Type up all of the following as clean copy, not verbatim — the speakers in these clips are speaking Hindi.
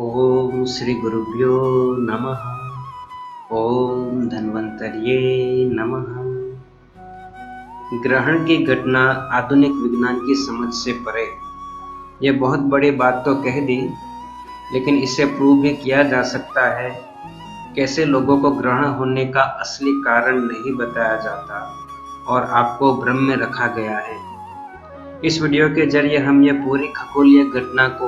ओम श्री गुरुभ्यो नमः। ओम धन्वंतर्ये नमः। ग्रहण की घटना आधुनिक विज्ञान की समझ से परे। यह बहुत बड़ी बात तो कह दी, लेकिन इसे प्रूव भी किया जा सकता है। कैसे लोगों को ग्रहण होने का असली कारण नहीं बताया जाता और आपको भ्रम में रखा गया है। इस वीडियो के जरिए हम यह पूरी खगोलीय घटना को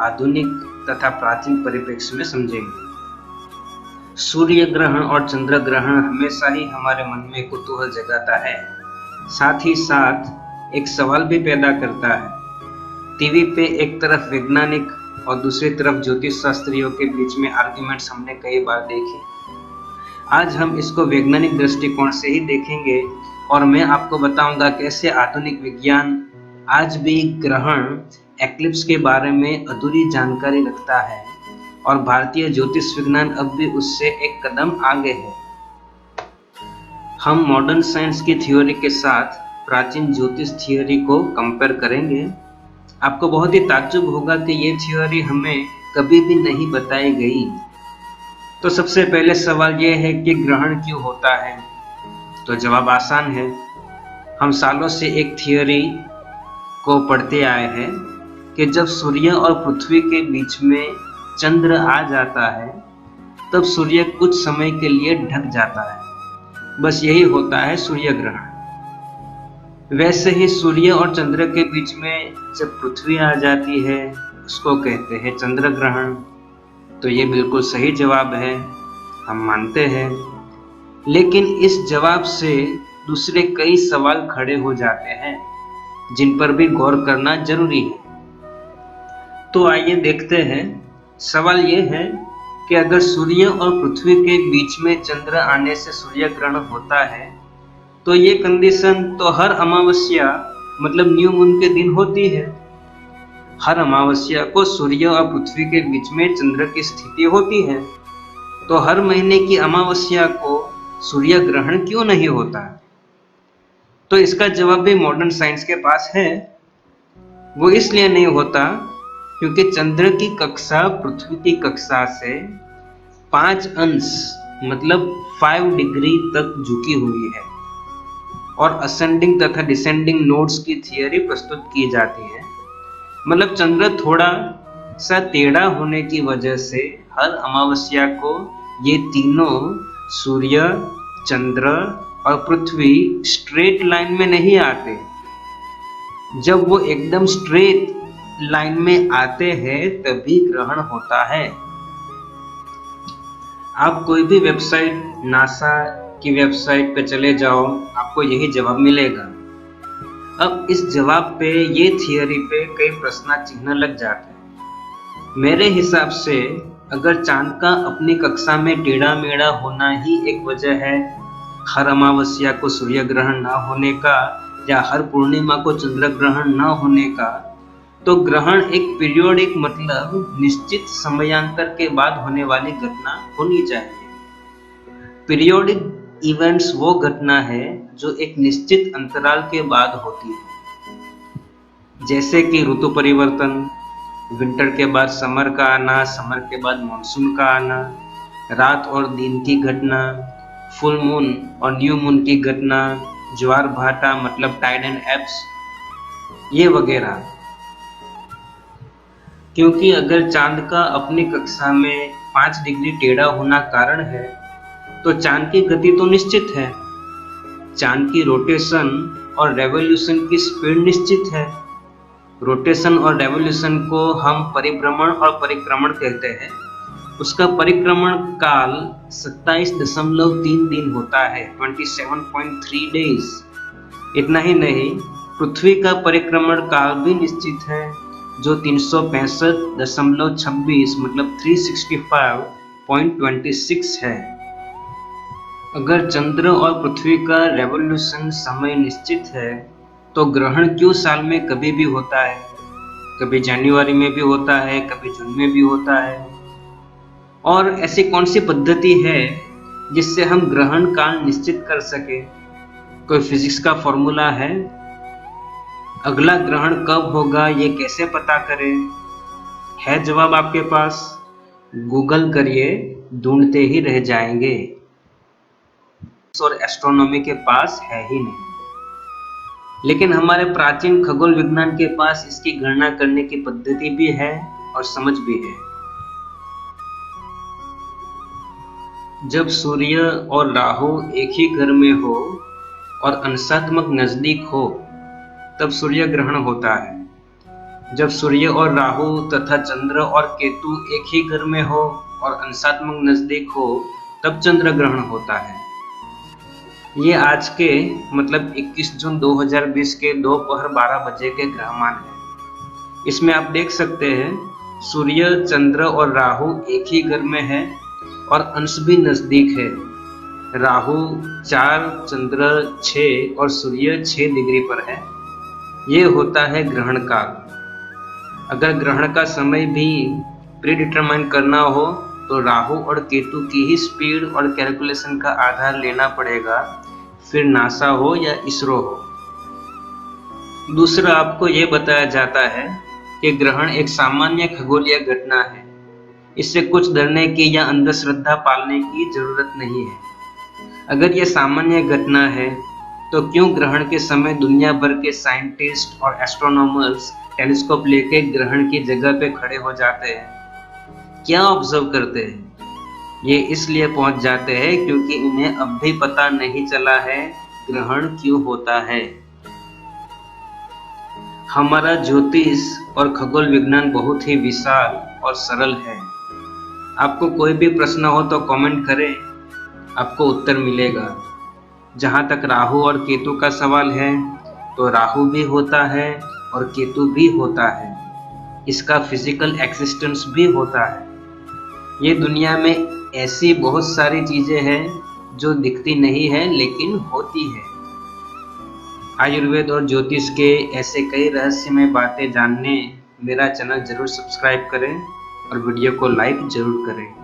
आधुनिक तथा प्राचीन परिप्रेक्ष्य में समझेंगे। सूर्य ग्रहण और चंद्र ग्रहण हमेशा ही हमारे मन में कुतूहल जगाता है, साथ ही साथ एक सवाल भी पैदा करता है। टीवी पे एक तरफ वैज्ञानिक और दूसरी तरफ ज्योतिष शास्त्रियों के बीच में आर्ग्यूमेंट्स हमने कई बार देखे। आज हम इसको वैज्ञानिक दृष्टिकोण से ही देखेंगे और मैं आपको बताऊंगा कैसे आधुनिक विज्ञान आज भी ग्रहण एक्लिप्स के बारे में अधूरी जानकारी रखता है और भारतीय ज्योतिष विज्ञान अब भी उससे एक कदम आगे है। हम मॉडर्न साइंस की थ्योरी के साथ प्राचीन ज्योतिष थ्योरी को कंपेयर करेंगे। आपको बहुत ही ताज्जुब होगा कि ये थ्योरी हमें कभी भी नहीं बताई गई। तो सबसे पहले सवाल ये है कि ग्रहण क्यों होता है? तो जवाब आसान है। हम सालों से एक थ्योरी को पढ़ते आए हैं कि जब सूर्य और पृथ्वी के बीच में चंद्र आ जाता है तब सूर्य कुछ समय के लिए ढक जाता है। बस यही होता है सूर्य ग्रहण। वैसे ही सूर्य और चंद्र के बीच में जब पृथ्वी आ जाती है उसको कहते हैं चंद्र ग्रहण। तो ये बिल्कुल सही जवाब है, हम मानते हैं। लेकिन इस जवाब से दूसरे कई सवाल खड़े हो जाते हैं जिन पर भी गौर करना जरूरी है। तो आइए देखते हैं। सवाल यह है कि अगर सूर्य और पृथ्वी के बीच में चंद्र आने से सूर्य ग्रहण होता है तो ये कंडीशन तो हर अमावस्या मतलब न्यू मून के दिन होती है। हर अमावस्या को सूर्य और पृथ्वी के बीच में चंद्र की स्थिति होती है, तो हर महीने की अमावस्या को सूर्य ग्रहण क्यों नहीं होता? तो इसका जवाब भी मॉडर्न साइंस के पास है। वो इसलिए नहीं होता क्योंकि चंद्र की कक्षा पृथ्वी की कक्षा से 5 अंश मतलब 5 डिग्री तक झुकी हुई है और असेंडिंग तथा डिसेंडिंग नोड्स की थियरी प्रस्तुत की जाती है। मतलब चंद्र थोड़ा सा टेढ़ा होने की वजह से हर अमावस्या को ये तीनों सूर्य, चंद्र और पृथ्वी स्ट्रेट लाइन में नहीं आते। जब वो एकदम स्ट्रेट लाइन में आते हैं तभी ग्रहण होता है। आप कोई भी वेबसाइट, नासा की वेबसाइट पे चले जाओ, आपको यही जवाब मिलेगा। अब इस जवाब पे, ये थियरी पे कई प्रश्न चिन्ह लग जाते हैं। मेरे हिसाब से अगर चांद का अपनी कक्षा में टेढ़ा मेढ़ा होना ही एक वजह है हर अमावस्या को सूर्य ग्रहण ना होने का या हर पूर्णिमा को चंद्र ग्रहण ना होने का, तो ग्रहण एक पीरियोडिक मतलब निश्चित समयांतर के बाद होने वाली घटना होनी चाहिए। पीरियोडिक इवेंट्स वो घटना है जो एक निश्चित अंतराल के बाद होती है, जैसे कि ऋतु परिवर्तन, विंटर के बाद समर का आना, समर के बाद मॉनसून का आना, रात और दिन की घटना, फुल मून और न्यू मून की घटना, ज्वार भाटा मतलब टाइड एंड एब्स, ये वगैरह। क्योंकि अगर चांद का अपनी कक्षा में 5 डिग्री टेढ़ा होना कारण है तो चांद की गति तो निश्चित है, चांद की रोटेशन और रेवोल्यूशन की स्पीड निश्चित है। रोटेशन और रेवोल्यूशन को हम परिभ्रमण और परिक्रमण कहते हैं। उसका परिक्रमण काल 27.3 दिन होता है, 27.3 डेज। इतना ही नहीं, पृथ्वी का परिक्रमण काल भी निश्चित है जो 365.26 मतलब 365.26 है। अगर चंद्र और पृथ्वी का रेवोल्यूशन समय निश्चित है तो ग्रहण क्यों साल में कभी भी होता है? कभी जनवरी में भी होता है, कभी जून में भी होता है। और ऐसी कौन सी पद्धति है जिससे हम ग्रहण काल निश्चित कर सके? कोई फिजिक्स का फॉर्मूला है? अगला ग्रहण कब होगा ये कैसे पता करें? है जवाब आपके पास? गूगल करिए, ढूंढते ही रह जाएंगे। और एस्ट्रोनॉमी के पास है ही नहीं। लेकिन हमारे प्राचीन खगोल विज्ञान के पास इसकी गणना करने की पद्धति भी है और समझ भी है। जब सूर्य और राहु एक ही घर में हो और अंशात्मक नजदीक हो, तब सूर्य ग्रहण होता है। जब सूर्य और राहु तथा चंद्र और केतु एक ही घर में हो और अंशात्मक नजदीक हो, तब चंद्र ग्रहण होता है। ये आज के मतलब 21 जून 2020 के दोपहर 12 बजे के ग्रहमान है। इसमें आप देख सकते हैं सूर्य, चंद्र और राहु एक ही घर में है और अंश भी नजदीक है। राहु 4, चंद्र 6 और सूर्य 6 डिग्री पर है। ये होता है ग्रहण काल। अगर ग्रहण का समय भी प्री डिटरमाइन करना हो तो राहु और केतु की ही स्पीड और कैलकुलेशन का आधार लेना पड़ेगा, फिर नासा हो या इसरो हो। दूसरा, आपको यह बताया जाता है कि ग्रहण एक सामान्य खगोलीय घटना है। इससे कुछ डरने की या अंधश्रद्धा पालने की जरूरत नहीं है। अगर यह सामान्य घटना है तो क्यों ग्रहण के समय दुनिया भर के साइंटिस्ट और एस्ट्रोनॉमर्स टेलीस्कोप लेके ग्रहण की जगह पे खड़े हो जाते हैं? क्या ऑब्जर्व करते हैं? ये इसलिए पहुंच जाते हैं क्योंकि इन्हें अब भी पता नहीं चला है ग्रहण क्यों होता है। हमारा ज्योतिष और खगोल विज्ञान बहुत ही विशाल और सरल है। आपको कोई भी प्रश्न हो तो कमेंट करें, आपको उत्तर मिलेगा। जहाँ तक राहु और केतु का सवाल है, तो राहु भी होता है और केतु भी होता है। इसका फिजिकल एक्सिस्टेंस भी होता है। ये दुनिया में ऐसी बहुत सारी चीजें हैं जो दिखती नहीं है लेकिन होती है। आयुर्वेद और ज्योतिष के ऐसे कई रहस्यमय बातें जानने मेरा चैनल जरूर सब्सक्राइब करें और वीडियो को लाइक जरूर करें।